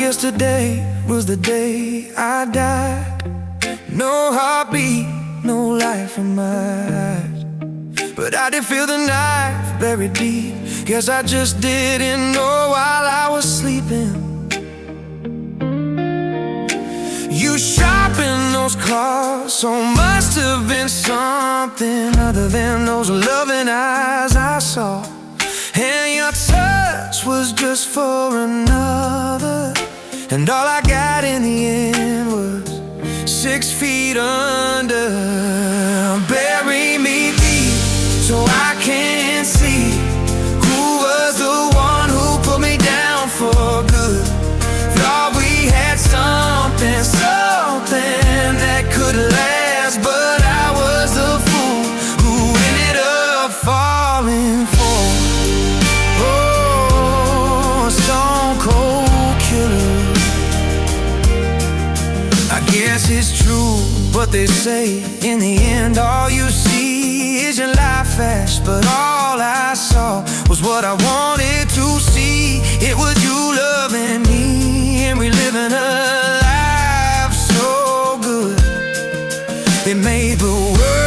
guess today was the day I died. No heartbeat, no life in my eyes, but I did feel the knife buried deep. Guess I just didn't know while I was sleeping. You sharpened those claws, so must have been something other than those loving eyes I saw. And your touch was just for another, and all I got in the end was 6 feet under. Bury me deep so I can't see who was the one who put me down for good. Thought we had something that could last, but I was the fool who ended up falling for a stone cold killer. I guess it's true what they say, in the end all you see is your life flash. But all I saw was what I wanted to see. It was you loving me and reliving a life so good. It made the world